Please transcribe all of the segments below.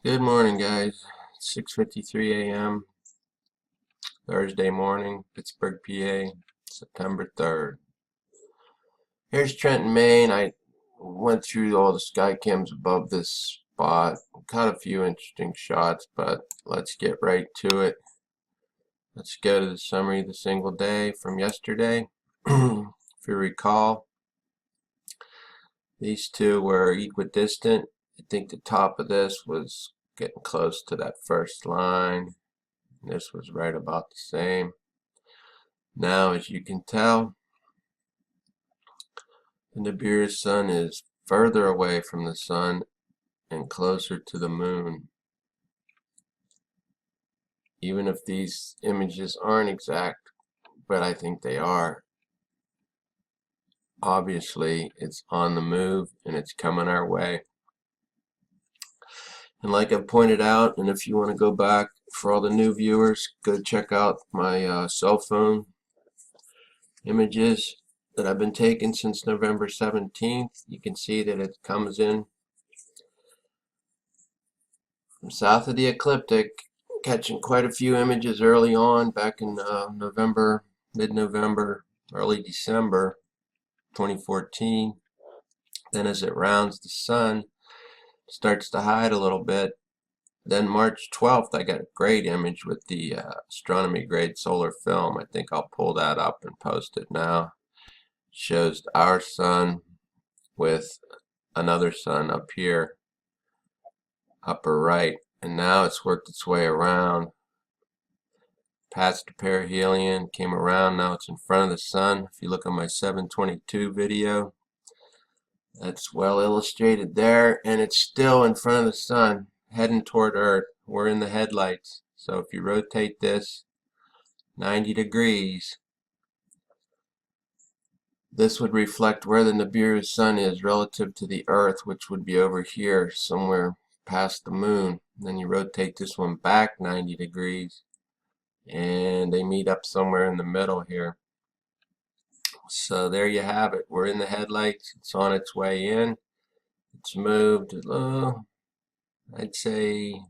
Good morning, guys. 6:53 a.m. Thursday morning, Pittsburgh, PA, September 3rd. Here's Trenton, Maine. I went through all the sky cams above this spot. Caught a few interesting shots, but let's get right to it. Let's go to the summary of the single day from yesterday. If you recall, these two were equidistant. I think the top of this was getting close to that first line. This was right about the same. Now, as you can tell, the Nibiru sun is further away from the sun and closer to the moon. Even if these images aren't exact, but I think they are. Obviously, it's on the move and it's coming our way. And like I've pointed out, and if you want to go back, for all the new viewers, go check out my cell phone images that I've been taking since November 17th. You can see that it comes in from south of the ecliptic, catching quite a few images early on back in November, mid-November, early December 2014. Then as it rounds the sun, starts to hide a little bit. Then March 12th, I got a great image with the astronomy grade solar film. I think I'll pull that up and post it now. It shows our sun with another sun up here, upper right. And now it's worked its way around past the perihelion, came around, now it's in front of the sun. If you look at my 722 video, that's well illustrated there, and it's still in front of the sun, heading toward Earth. We're in the headlights, so if you rotate this 90 degrees, this would reflect where the Nibiru sun is relative to the Earth, which would be over here, somewhere past the moon. Then you rotate this one back 90 degrees, and they meet up somewhere in the middle here. So there you have it. We're in the headlights. It's on its way in. It's moved, I'd say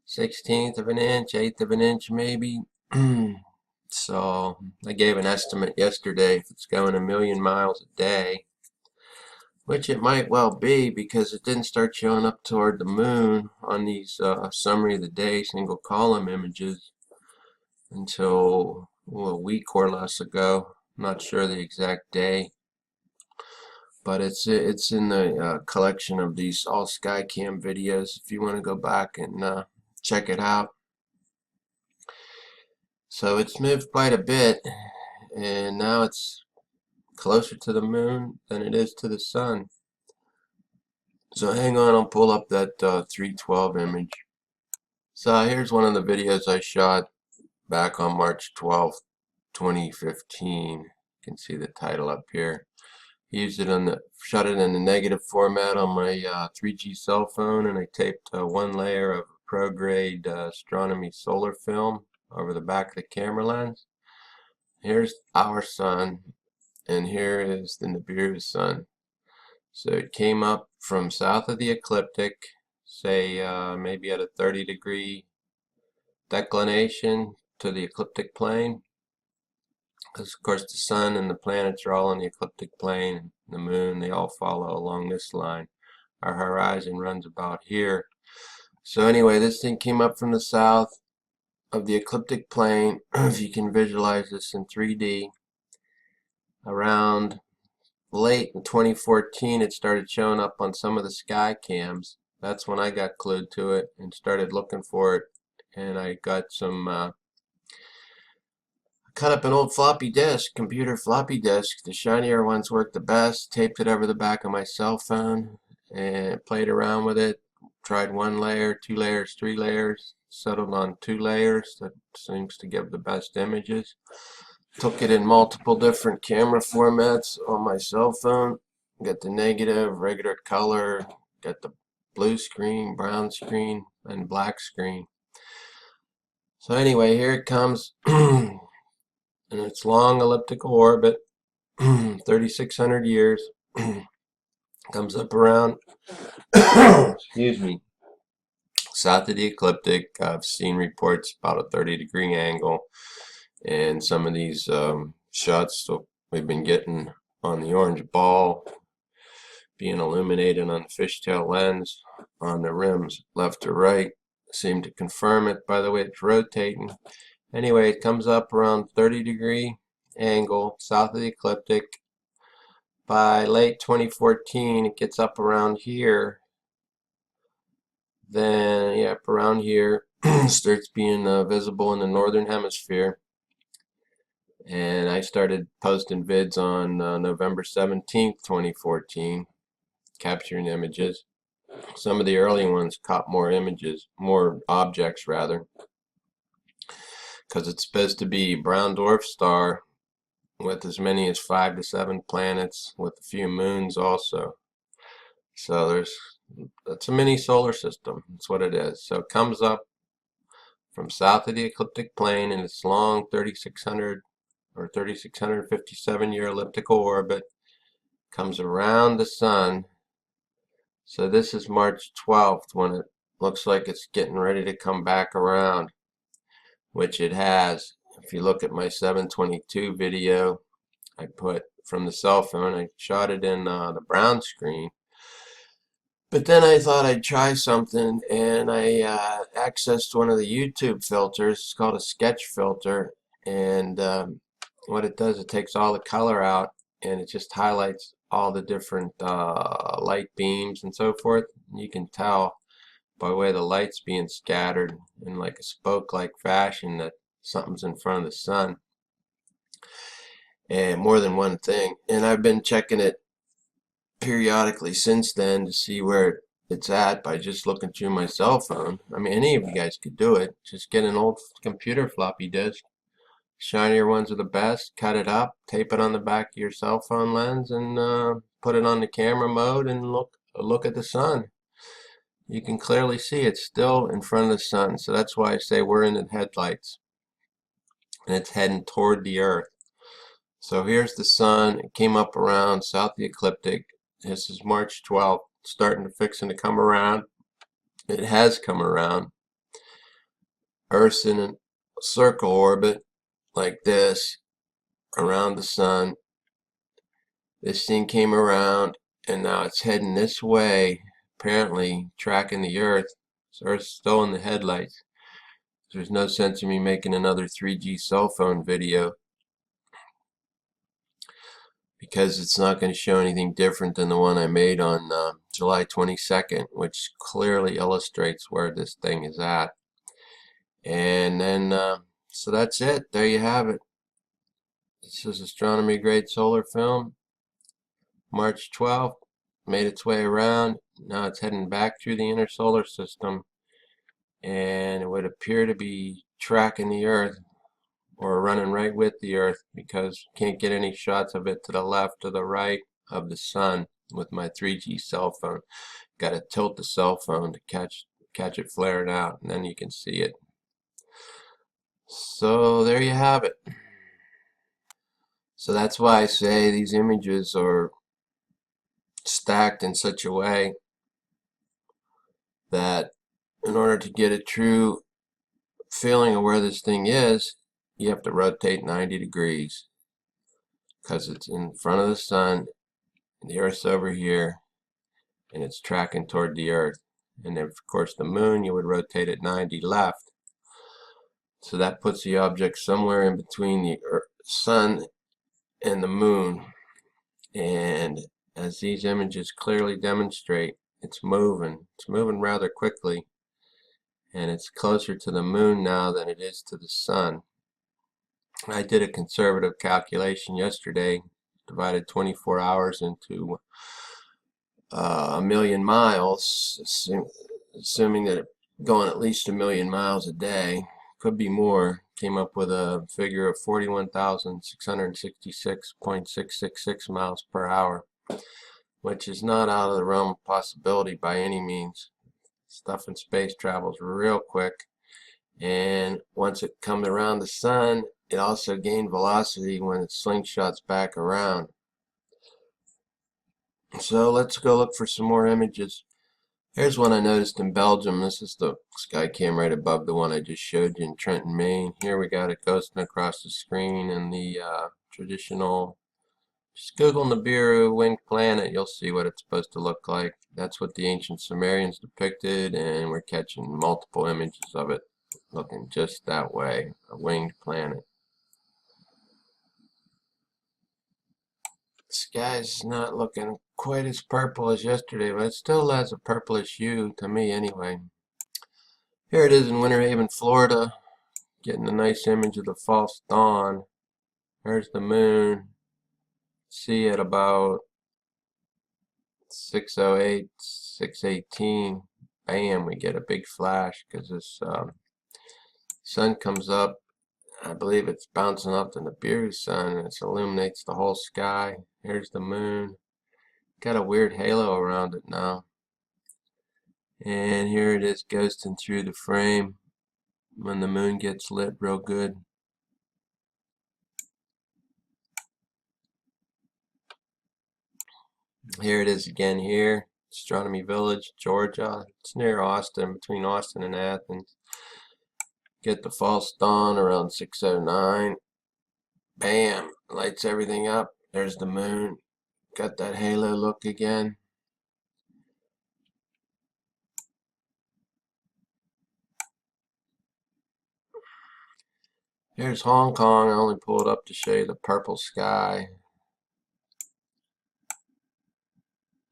1/16 of an inch, 1/8 of an inch maybe. So I gave an estimate yesterday if it's going 1,000,000 miles a day, which it might well be because it didn't start showing up toward the moon on these summary of the day single column images until a week or less ago. I'm not sure the exact day, but it's in the collection of these all Skycam videos if you want to go back and check it out. So it's moved quite a bit, and now it's closer to the moon than it is to the sun. So hang on, I'll pull up that 312 image. So here's one of the videos I shot back on March 12th, 2015. You can see the title up here. Used it shot it in the negative format on my 3G cell phone, and I taped one layer of pro-grade astronomy solar film over the back of the camera lens. Here's our sun, and here is the Nibiru sun. So it came up from south of the ecliptic, say maybe at a 30-degree declination to the ecliptic plane, because of course the sun and the planets are all on the ecliptic plane, and the moon, they all follow along this line. Our horizon runs about here. So anyway, this thing came up from the south of the ecliptic plane, if you can visualize this in 3D. Around late in 2014, it started showing up on some of the sky cams. That's when I got glued to it and started looking for it, and I got some cut up an old floppy disk, computer floppy disk. The shinier ones worked the best. Taped it over the back of my cell phone and played around with it. Tried 1 layer, 2 layers, 3 layers. Settled on 2 layers. That seems to give the best images. Took it in multiple different camera formats on my cell phone. Got the negative, regular color, got the blue screen, brown screen, and black screen. So anyway, here it comes. In its long elliptical orbit, 3,600 years, comes up around, excuse me, South of the ecliptic, I've seen reports about a 30-degree angle, and some of these shots we've been getting on the orange ball being illuminated on the fishtail lens on the rims left to right seem to confirm it by the way it's rotating. Anyway, it comes up around 30-degree angle south of the ecliptic. By late 2014 it gets up around here. Then yep, around here starts being visible in the northern hemisphere. And I started posting vids on November 17th 2014, capturing images. Some of the early ones caught more images, more objects rather, because it's supposed to be brown dwarf star with as many as 5 to 7 planets with a few moons also. So that's a mini solar system. That's what it is. So it comes up from south of the ecliptic plane in its long 3600 or 3657-year elliptical orbit, comes around the sun. So this is March 12th when it looks like it's getting ready to come back around, which it has. If you look at my 722 video I put from the cell phone, I shot it in the brown screen. But then I thought I'd try something, and I accessed one of the YouTube filters. It's called a sketch filter, and what it does, it takes all the color out and it just highlights all the different light beams and so forth. You can tell by the way the light's being scattered in like a spoke-like fashion that something's in front of the sun, and more than one thing. And I've been checking it periodically since then to see where it's at by just looking through my cell phone. I mean, any of you guys could do it. Just get an old computer floppy disk. Shinier ones are the best. Cut it up, tape it on the back of your cell phone lens, and put it on the camera mode and look at the sun. You can clearly see it's still in front of the sun. So that's why I say we're in the headlights, and it's heading toward the Earth. So here's the sun. It came up around south of the ecliptic. This is March 12th, starting to come around. It has come around. Earth's in a circle orbit like this around the sun. This thing came around and now it's heading this way, apparently tracking the Earth. So Earth's still in the headlights. There's no sense in me making another 3G cell phone video because it's not going to show anything different than the one I made on July 22nd, which clearly illustrates where this thing is at. And then so that's it. There you have it. This is astronomy grade solar film. March 12th, made its way around. Now it's heading back through the inner solar system, and it would appear to be tracking the Earth or running right with the Earth, because you can't get any shots of it to the left or the right of the sun with my 3G cell phone. Got to tilt the cell phone to catch it flaring out, and then you can see it. So there you have it. So that's why I say these images are stacked in such a way that in order to get a true feeling of where this thing is, you have to rotate 90 degrees, because it's in front of the sun, and the Earth's over here, and it's tracking toward the Earth. And of course the moon, you would rotate it 90 left. So that puts the object somewhere in between the sun and the moon. And as these images clearly demonstrate, it's moving. It's moving rather quickly, and it's closer to the moon now than it is to the sun. I did a conservative calculation yesterday, divided 24 hours into a million miles, assuming that it's going at least 1,000,000 miles a day, could be more. Came up with a figure of 41,666.666 miles per hour, which is not out of the realm of possibility by any means. Stuff in space travels real quick, and once it comes around the sun, it also gained velocity when it slingshots back around. So let's go look for some more images. Here's one I noticed in Belgium. This is the sky cam right above the one I just showed you in Trenton, Maine. Here we got it ghosting across the screen in the traditional. Just Google Nibiru winged planet. You'll see what it's supposed to look like. That's what the ancient Sumerians depicted, and we're catching multiple images of it looking just that way. A winged planet. The sky's not looking quite as purple as yesterday, but it still has a purplish hue to me anyway. Here it is in Winter Haven, Florida, getting a nice image of the false dawn. There's the moon. See it about 6:08, 6:18. Bam, we get a big flash because this sun comes up. I believe it's bouncing off the Nibiru sun and it illuminates the whole sky. Here's the moon. Got a weird halo around it now. And here it is ghosting through the frame when the moon gets lit real good. Here it is again here. Astronomy Village, Georgia. It's near Austin, between Austin and Athens. Get the false dawn around 6:09. Bam! Lights everything up. There's the moon. Got that halo look again. Here's Hong Kong. I only pulled up to show you the purple sky.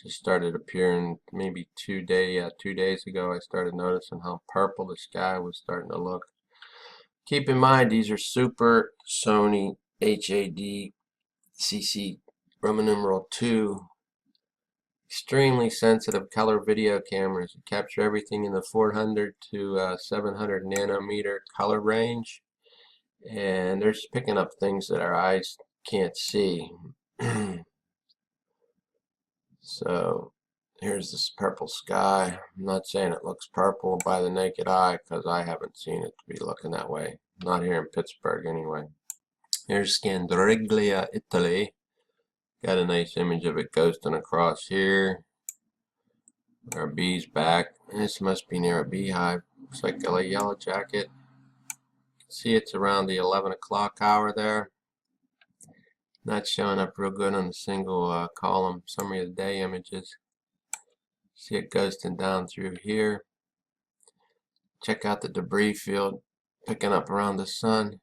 Just started appearing maybe 2 days ago. I started noticing how purple the sky was starting to look. Keep in mind, these are Super Sony HAD CC Roman numeral 2 extremely sensitive color video cameras that capture everything in the 400 to 700 nanometer color range, and they're just picking up things that our eyes can't see. So here's this purple sky. I'm not saying it looks purple by the naked eye because I haven't seen it to be looking that way. Not here in Pittsburgh anyway. Here's Scandriglia, Italy. Got a nice image of it ghosting across here. Our bee's back. This must be near a beehive. Looks like a yellow jacket. See, it's around the 11 o'clock hour there. Not showing up real good on the single column summary of the day images. See it ghosting down through here. Check out the debris field picking up around the sun.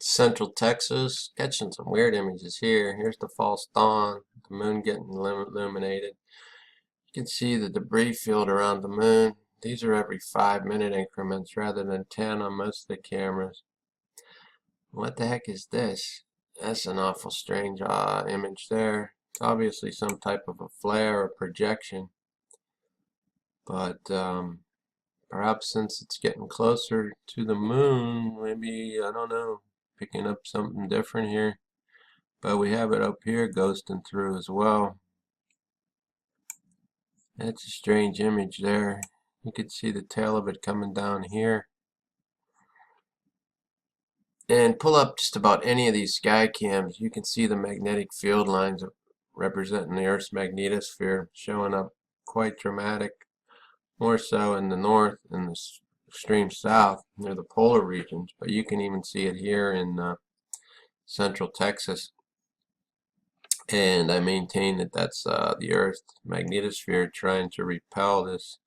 Central Texas, catching some weird images here. Here's the false dawn, the moon getting illuminated. You can see the debris field around the moon. These are every 5-minute increments rather than 10 on most of the cameras. What the heck is this? That's an awful strange image there. It's obviously some type of a flare or projection. But perhaps since it's getting closer to the moon, maybe, I don't know, picking up something different here. But we have it up here ghosting through as well. That's a strange image there. You can see the tail of it coming down here. And pull up just about any of these sky cams. You can see the magnetic field lines representing the Earth's magnetosphere showing up quite dramatic. More so in the north and the extreme south near the polar regions. But you can even see it here in central Texas. And I maintain that that's the Earth's magnetosphere trying to repel this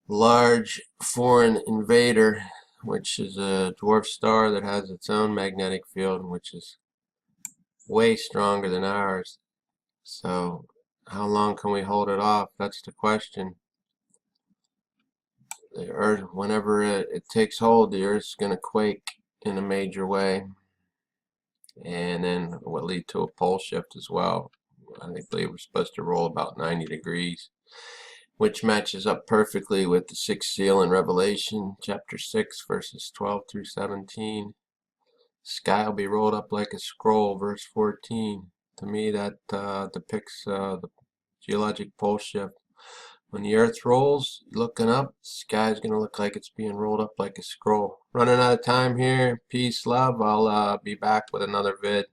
large foreign invader, which is a dwarf star that has its own magnetic field, which is way stronger than ours. So how long can we hold it off? That's the question. The Earth, whenever it takes hold, the Earth's going to quake in a major way, and then it will lead to a pole shift as well. I believe we're supposed to roll about 90 degrees, which matches up perfectly with the sixth seal in Revelation, chapter 6, verses 12 through 17. Sky will be rolled up like a scroll, verse 14. To me, that depicts the geologic pole shift When the earth rolls, looking up, the sky's gonna look like it's being rolled up like a scroll. Running out of time here. Peace, love. I'll be back with another vid.